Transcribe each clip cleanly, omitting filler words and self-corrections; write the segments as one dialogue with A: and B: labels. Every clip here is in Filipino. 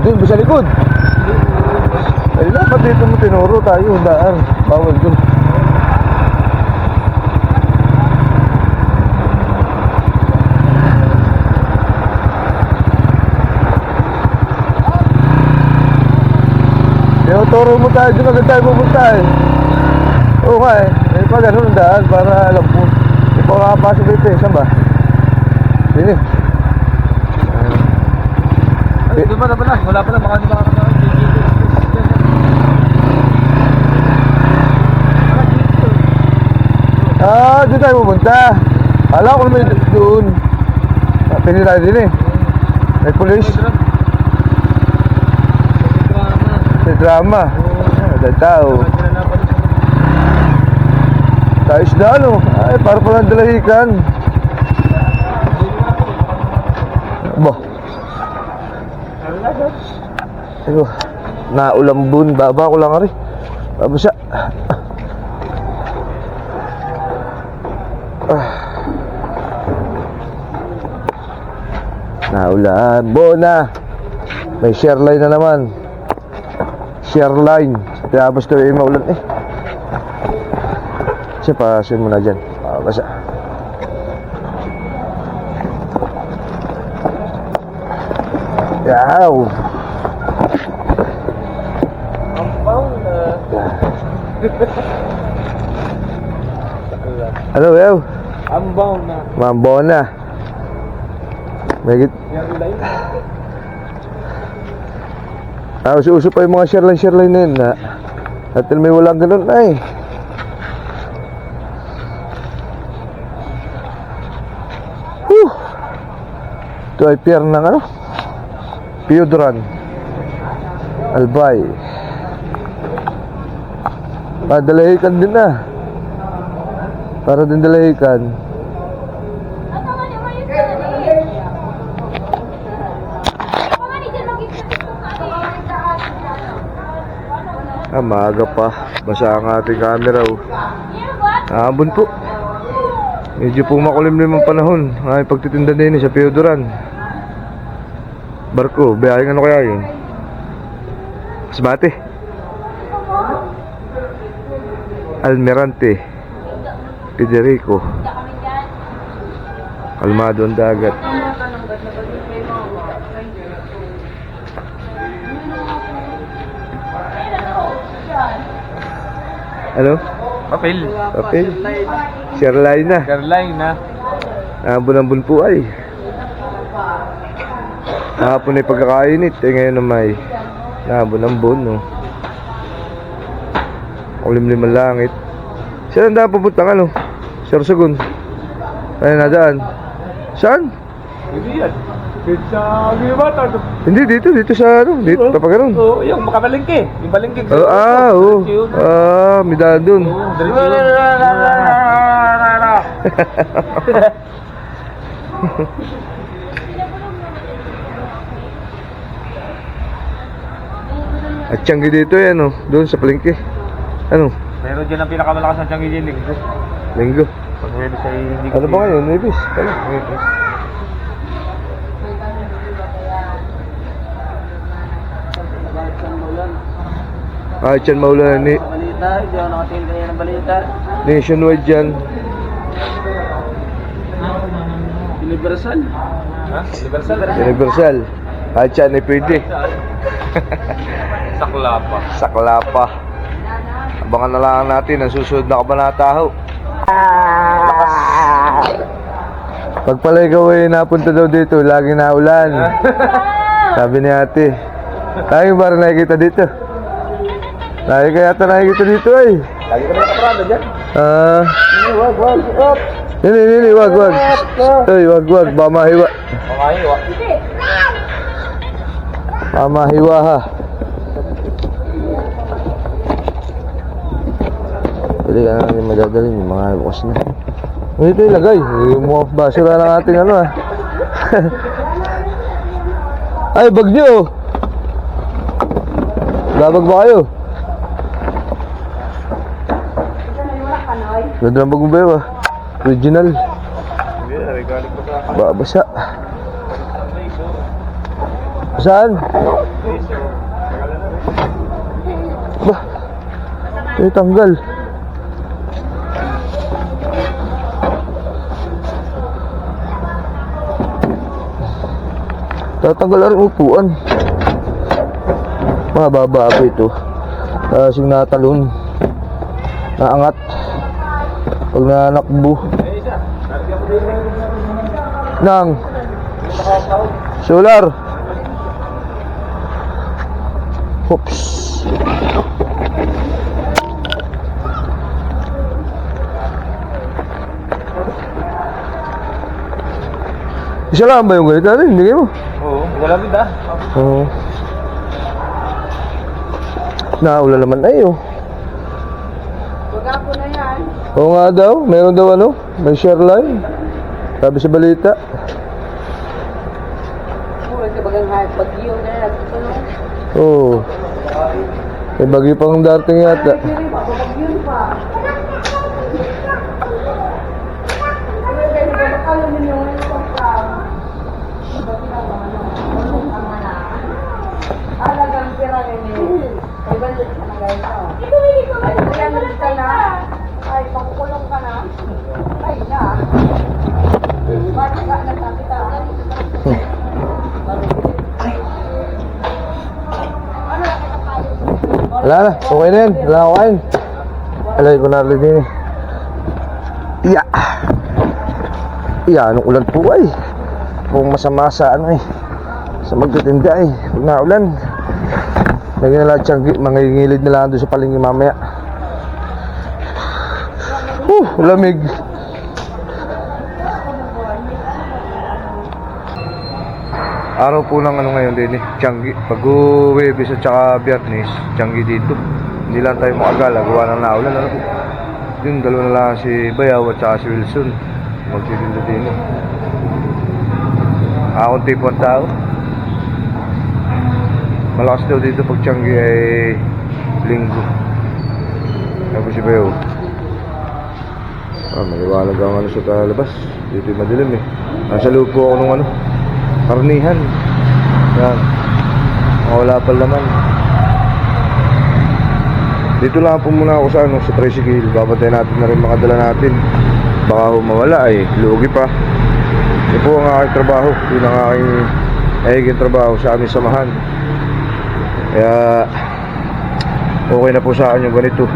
A: Doon ba sa likod? Ay dapat dito mo tinuro tayo. Daan. Bawal doon. Turo mo tayo, doon agad tayo pupunta eh. Oo nga eh, pa ganun ang daan para alam po. Hindi pa makapasok dito eh, saan ba? Sini.
B: Doon ba na pala? Wala pala, baka di ba ka
A: doon tayo pupunta. Alam ko naman doon. Pili tayo din eh. May police. May drama. Ada tao. Tayo isda ano? Ay, para palang dalahikan. Bah. Ayun. Naulambun. Baba ko lang ari. Babasa. Naulambun na. May share line na naman. Share line. Kaya basta yung maulan eh. Siya, pasin mo na dyan. Basa. Yaw.
B: Ampaw na.
A: Ano, yaw?
B: Ambaw na.
A: Mambaw na. May uso pa yung mga share line na yun na. At may walang ganun ay. Ito ay pier ng ano? Pioduran Albay. Dalahikan din na. Para din dalahikan. Maaga pa. Basa ang ating camera oh. Habon po. Medyo po makulimlim ang panahon. Ay pagtitinda din sa Pioduran. Barko, biyahe ano kaya yun? Masbate. Almirante. Federico. Kalmado ang dagat. Ano?
B: Papel.
A: Papel. Share line na.
B: Caroline na.
A: Ambon-ambon po ay. Hapon ay pagkakainit. Ngayon na may ambon-ambon no. Kulimlim ang langit. Saan daan pupuntang ano? Sorsogon. Kaya na daan. Saan?
B: Hindi yan. Sa Gilbata.
A: Hindi dito sa ano, dito pa ganun.
B: Oo, yung makabalingke. Yung balingke.
A: May daan dun. At Tiangge dito yan oh, doon sa palengke. Ano?
B: Pero dyan ang pinakamalakas ng Tiangge dyan, Linggo.
A: Linggo.
B: Pag pwede sa hindi.
A: Ano ba ngayon? Ibis? Ano?
B: Ibis.
A: Tiyan maulan ni
B: Balita, hindi ako nakatingin kaya ng balita.
A: nationwide dyan.
B: Universal. Ha? Universal?
A: Universal. Tiyan ay pwede.
B: Saklapa.
A: Saklapa. Abangan na lang natin ang susunod na kabanata ho. Pag pala ikaw ay napunta daw dito, laging naulan. Sabi ni ate. Tayo ba rin nakikita dito? Lagi kaya ata nakikita dito ay.
B: Lagi ka na nakaprado dyan.
A: Wag. Nini, wag. Ay, wag. Bamahiwa.
B: Mamahiwa.
A: Bamahiwa ha. Pwede ka natin madadalhin yung mga bukas na. Dito ilagay. Yung mga basura ng ating ano ah. Ay, bag nyo. Labag ba kayo? Ganda ng bag mo ba yun ah? Original.
B: Hindi, narigaling ko sa akin.
A: Babasa. Saan? Bah, tanggal. Tatanggal ang upuan. Mababa po ito. Kasi natalon. Naangat. Pag nanakbo. Nang solar. Oops. Isa lang ba yung ganito natin? Hindi mo?
B: Oo, galamit ah.
A: Oo. Naulan naman na yun.
C: Pagkapo na yan.
A: Oo nga daw, meron daw ano, may share line. Sabi sa balita.
C: Mura ka bagang bagyo na nagtutulong.
A: Oo. May bagyo pang darating yata.
C: Pero pa, bagyo pa. Alam mo yung alagang pera rin eh. Ay, balik ka na guys. Ay, kaya ka na. Ay, pakukulong ka na. Ay, na. Bakit ka nagkakita?
A: Wala na, okay na yan. Wala na kain. Alay ko na rin din. Iya. Iya, anong ulan po ay. Kung masama sa ano eh. Sa magtitinda eh. Pag naulan. Lagyan na lahat siyang mangingilid na lang doon sa palengke mamaya. Lamig. Araw po ng ano ngayon din eh, Tianggi. Pag-Huwebes at saka Biyernes, Tianggi dito. Hindi lang tayo makagala, gawa ng naulan. Ano po? Yun, dalawa na lang si Bayaw at saka si Wilson. Magtitinda din eh. Kakunti po ang tao. Malakas daw dito pag Tianggi ay linggo. Tapos si Bayaw. Maliwalag ang ano sa labas. Dito yung madilim eh. Nasa loob po ako nung ano, karnihan. Yan. Wala pa laman. Dito lang po muna ako sa ano, sa tricycle. Babantay natin na rin mga dala natin. Baka mawala eh, lugi pa. Ito po ang aking trabaho. Yun ang aking aking trabaho sa aming samahan. Kaya okay na po sa akin yung ganito.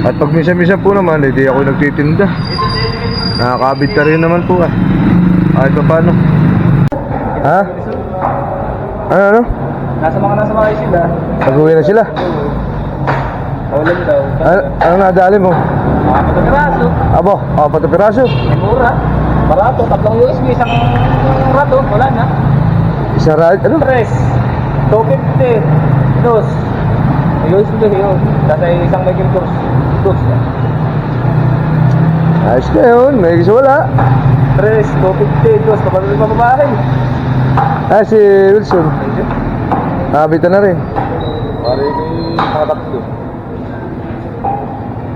A: At pag minsan-minsan po naman, hindi ako nagtitinda. Nakakabit na rin naman po ah. Kahit pa paano. Ha? Ano?
B: Nasa mga sila.
A: Pag-uwi na sila.
B: Kaulan daw.
A: Ano nadali mo?
B: Pagkakaraso.
A: Abo, pato piraso.
B: Mura. Barato. 3 USB. Isang rato. Wala na.
A: Isa right, ano?
B: 3. 250. Dos. USB yun. Kasi isang megil course. Dos.
A: Ayos na yun, may isa wala.
B: 3. 250. Dos. Kapag pa babae.
A: Si Wilson. Nakabitan na rin.
B: Pare may mga tatlo.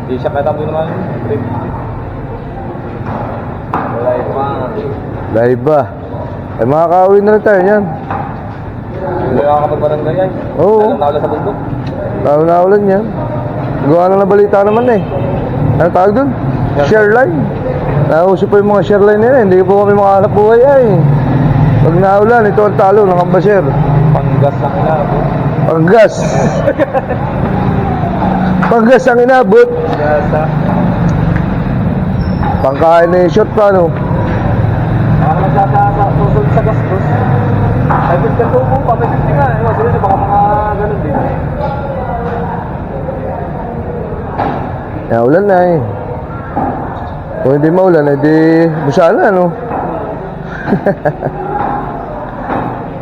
B: Di siya katabi naman. 350. Wala yung mga.
A: Live ba? Ay makakauwi na rin tayo yan.
B: Hindi nakakapagbarangay yan.
A: Oo.
B: Alam na wala sa bundok.
A: Tao na ulan yan. Gawa na ng balita naman eh. Ano tawag dun? Share line. Nauso po yung mga share line nila. Hindi po kami makahanap buhay ay. Pag naulan, ito ang talo ng ambasyer.
B: Panggas lang inabot.
A: Panggas. Panggas ang inabot.
B: Gasa.
A: Pangkain na yung shot pa no.
B: Ako nagsasasa. Susunod sa gastos. Ay, ba't ka tubo pa? May 50 nga. Ewan, sila baka mga ganun din.
A: Naulan na eh. Kung hindi maulan, edi busa na no.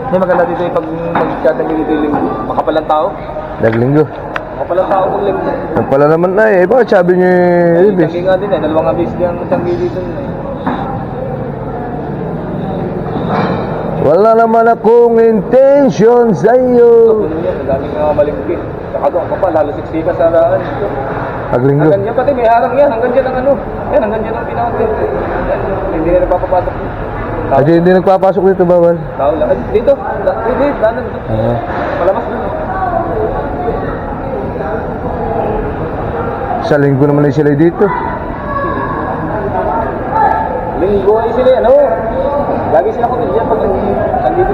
B: Hindi maganda dito yung pag mag-chat ng dito yung linggo. Makapalang tao.
A: Naglinggo.
B: Makapalang tao kung linggo.
A: Nagpala naman na eh. Bakit sabi niyo
B: Ay,
A: Ibis?
B: tanggi nga din eh. 2 abis din ang tanggi dito eh.
A: Wala naman akong intention sa iyo.
B: Ganun yan. Ang daming mga malingki. Saka doon ka pa. Lalo siksika sa raan.
A: Naglinggo.
B: Hanggang dyan pati may harang yan. Hanggang dyan ang ano. Yan, hanggang dyan ang pinakang yan. Hindi na napapapatok.
A: Kasi hindi nagpapasok dito, bawal.
B: Tao lang. Ay, dito. Dito. Danan. Malamas doon.
A: Sa linggo naman ay sila dito.
B: Linggo ay sila, ano? Lagi sila komedya pag nandito.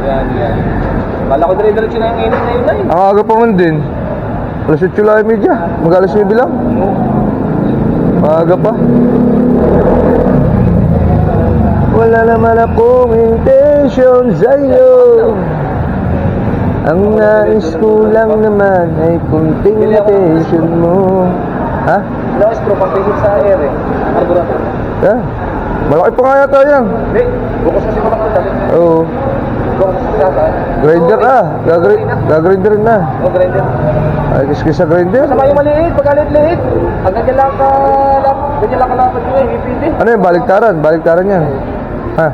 B: Yan. Bala ko dire-diretso na yung init na yun ay.
A: Ang aga pa man din. Alas 8 lang yung media. Mag-alas 9 lang. Maaga pa. Wala naman akong intention sa'yo. Ang nais ko lang naman ay kunting attention mo. Ha?
B: Lakas pro pagpigit sa air eh. Carburetor.
A: Ha? Malaki pa nga yata yan.
B: Hindi. Bukas kasi ko lang ito.
A: Oo.
B: Bukas kasi sa
A: Grinder ah. Gagrinder na.
B: O grinder.
A: Ay, kiskis sa grinder.
B: Masama yung maliit. Pag liit. Ang ganyan lang kalapad nyo eh. Ipindi.
A: Ano yan? Baliktaran. Baliktaran yan. Ha?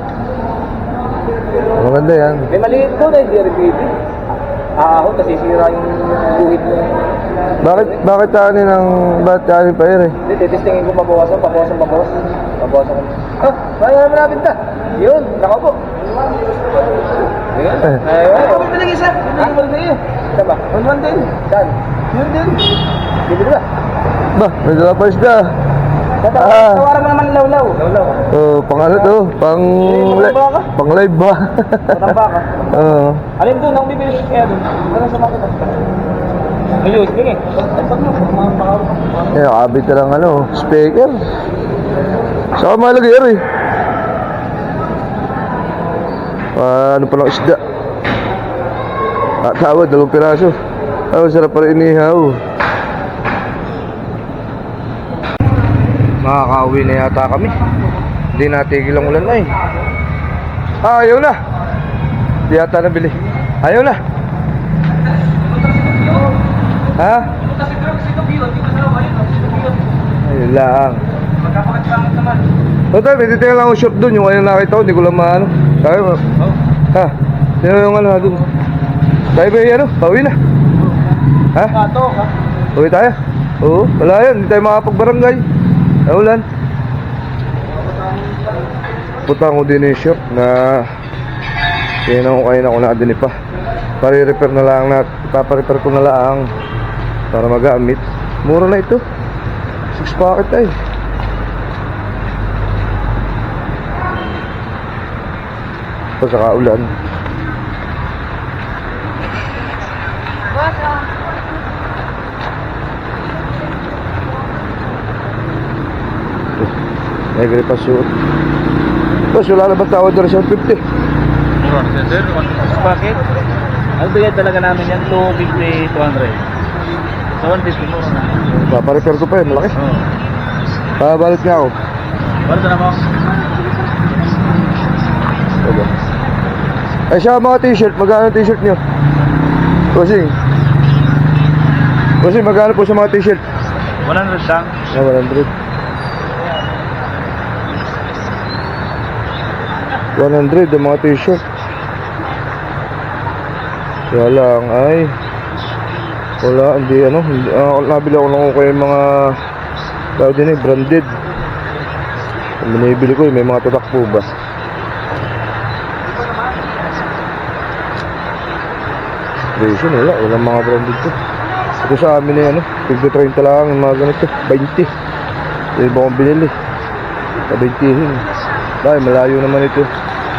A: Maganda yan.
B: May maliit doon eh. Hindi ipindi. Ahon kasi sira yung buhit mo.
A: Bakit taanin ng pa ere?
B: Hindi, titistingin ko mabawasan ko. Kaya malapit na. Yun, nakaupo. Yun. Ayun. Ako pinag isa. Ang balik na yun. Saan ba? One din. Saan? Yun din. Bibili ba?
A: Ba, may dala pa isda.
B: Tawaran mo naman lawlaw.
A: Oh, pang ano to? Pang live ba?
B: Matang baka.
A: Oo.
B: Alin doon, ang bibili kaya doon. Ano sa mga ayun, sige.
A: Eh, kabit na lang ano, speaker. Saka malagay ere. Ano pa lang isda? Tawad, 2 piraso. Sarap pa rin inihaw. Makakauwi na yata kami. Hindi natigil ang ulan na eh. Ayaw na. Hindi yata nabili. Ayaw na. Ha? Ayun lang. Total, may titingnan lang ang shop dun. Yung ayun nakita ko, hindi ko lang maano. Sabi mo. Ha? Sino yung ano dun? Tayo ba yung ano? Pauwi na. Ha? Pauwi tayo? Oo, wala yan. Hindi tayo makapag-barangay. Ulan. Putang ko din yung shop na kainan ko kayo na ako nakadini pa. Pari-repair na lang na ipaparepair ko na lang para magamit. Mura na ito. 6 packet ay. Ito saka ulan. Negre pa suot. Tapos wala na ba tawad na 750?
B: Bakit? Ang bigay talaga namin yan, 250, 200. So 150 mo na.
A: Paparepair ko pa yun, malaki.
B: Oo.
A: Pabalit nga ako.
B: Balik na mo.
A: Diba? Ay siya mga t-shirt, magkano ang t-shirt nyo? Bossing, magkano po sa mga t-shirt?
B: 100 lang.
A: 100. 100 ang mga t-shirt. Kaya lang ay wala, hindi ano, nabili ako lang kayo mga tawag din eh, branded. Ang binibili ko may mga tatak po ba? Reason wala, walang mga branded to. Ito sa amin eh ano, 30 lang yung mga ganito, 20. Yung iba kong binili sa 20 dahil malayo naman ito.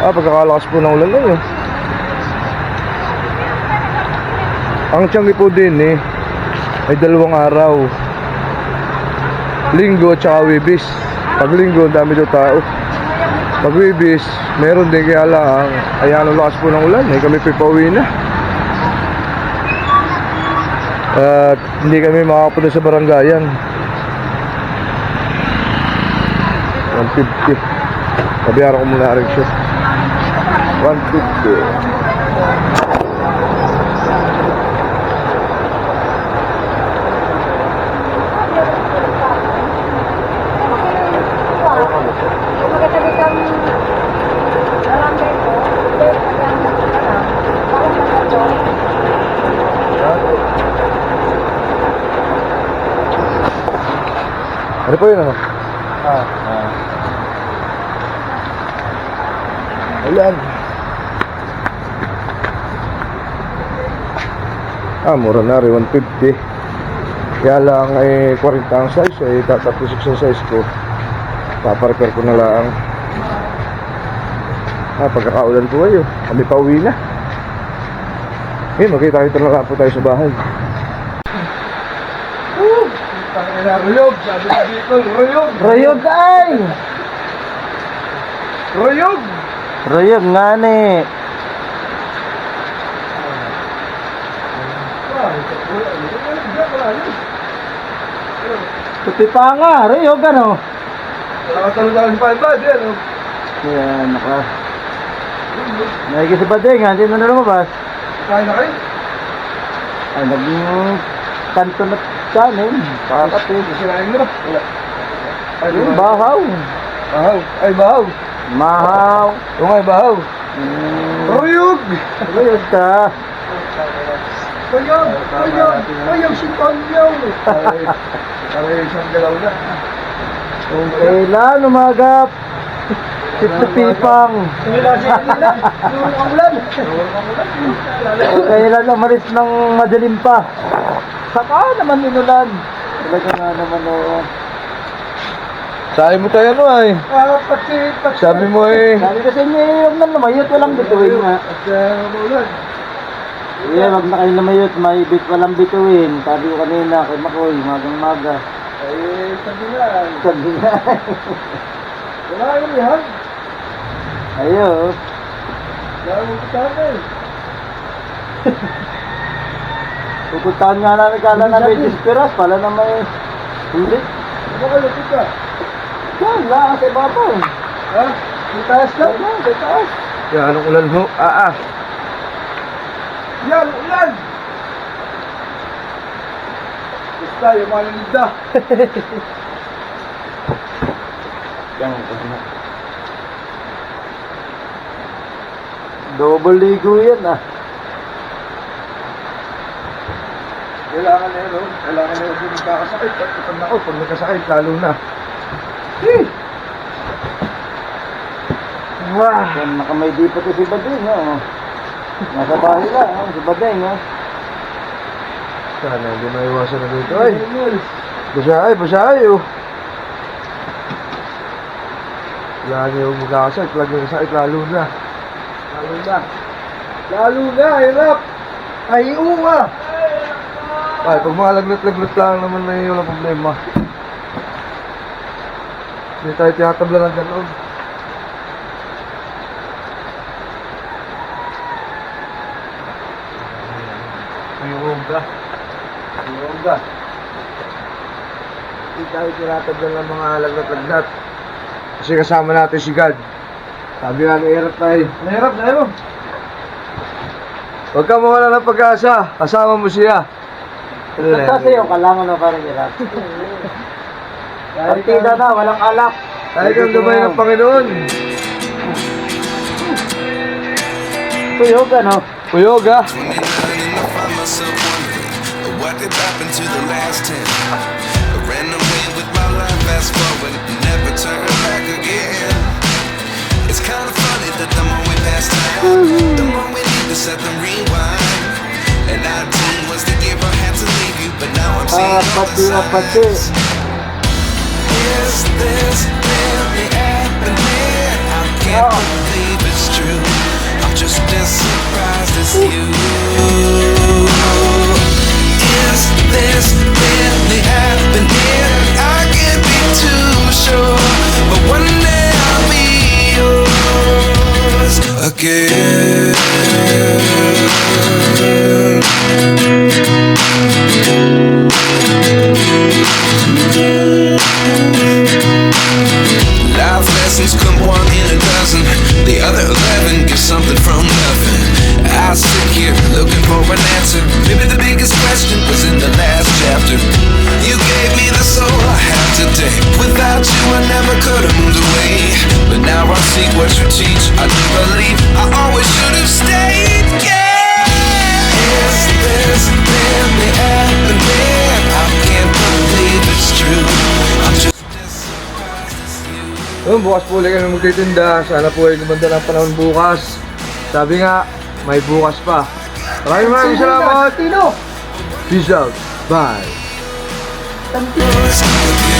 A: Pagkakalakas po ng ulan na yun. Ang Tiangge po din eh ay 2 araw, Linggo at saka Webis. Pag Linggo dami daw tao, pag Webis meron din, kaya lang ayan ang lakas po ng ulan eh, kami pipauwi na at hindi kami makapunta sa barangayan. 150 kabiyaran ko muna rin siya. 150. Ano po yun ano? Ayan. Mura na rin, 150. Kaya lang, 40 ang size, tatasik sa size ko. Paparepair ko na lang. Pagkakaulan po kayo. Kami pa uwi na. Makita-kita na lang po tayo sa bahay. Rayog! Sabi na dito, Rayog!
B: Rayog ay!
A: Rayog!
B: Rayog nga ni. Puti pa nga, Rayog ano?
A: Nakatalo-talo si Palpad, yan o.
B: Yan, naka. Naigi si Badeng, hindi na lumabas.
A: Kain na kayo?
B: Ay, naging kanto na kanin. Pakakapin.
A: Sinain mo na.
B: Yung bahaw.
A: Bahaw. Ay, bahaw.
B: Mahaw.
A: Yung ay, bahaw. Rayog!
B: Rayog ka.
A: Rayog! Rayog! Rayog si Tonyo! Aray, isang galaw na.
B: Kung kailan umagap. Sito Pipang. Kung kailan umalis ng madilim pa. Saka naman inulan. Talaga nga naman o.
A: Sabi mo tayo ano ay. Sabi mo eh.
B: Sabi kasi niya yung namayot walang bituin nga. Yeah, wag na kayo namayot, may walang bituin. Sabi ko kanina kay Makoy, magang-maga.
A: Ay, sabi nga.
B: Sabi nga.
A: Wala yun yan.
B: Ayo.
A: Wala mo kita eh.
B: Pupuntahan nga namin kala na may dispiras, pala na may... Hindi.
A: Ano ka lupit ka?
B: Yan, lang sa ibabaw.
A: Ha? May taas ka?
B: Yan, sa taas.
A: Yan, anong ulan ho? Yan, ulan! Basta, yung mga nangida.
B: Yan, double ligo yan ah.
A: Kailangan na yun, oh. Kailangan na yun kung magkakasakit. Pag ako, pag nagkasakit, lalo na.
B: Wah! Yan, nakamaydi pa to si Badeng, oh. Nasa bahay lang, oh, si Badeng, oh.
A: Sana, hindi maiwasan na dito. Ay, basahay, oh. Wala niyo magkakasakit, lagi yung sakit, lalo na. Lalo na, hirap. Ay, uwa. Ay, pag mga lagnat-lagnat lang naman na yun, walang problema. Hindi tayo tinatabla ng gano'n. Uyuga. Hindi tayo tinatabla ng mga lagnat-lagnat. Kasi kasama natin si God. Sabi nga, nahirap tayo. Nahirap tayo. Huwag ka mawala ng pag-asa. Kasama mo siya.
B: Kasi yung kalangan na parang hirap. Partida na, walang alak.
A: Tayo kang gabay ng Panginoon.
B: Tuyog, ano?
A: Uyog, ha?
D: What did happen to the last 10? I ran away with my life, fast forward, never turn back again. It's kind of funny that the more we pass time, the more we need to set the rewind. And 19 was the year I had to leave you, but now I'm seeing all the signs. Is this really happening? I can't believe it's true. I'm just as surprised as you. Is this really happening? I can't be too sure, but one day I'll be yours again. Life lessons come one in a dozen. The other 11 get something from nothing. I sit here looking for an answer. Maybe the biggest question was in the last chapter. You gave me the soul I have today. Without you I never could have moved away. But now I see what you teach. I do believe I always should have stayed. Yeah. Is this really happening? I can't believe it's true. I'm just
A: Bukas po ulit kami magtitinda. Sana po ay gumanda ng panahon bukas. Sabi nga, may bukas pa. Maraming salamat.
B: Tino!
A: Peace out. Bye.
D: It's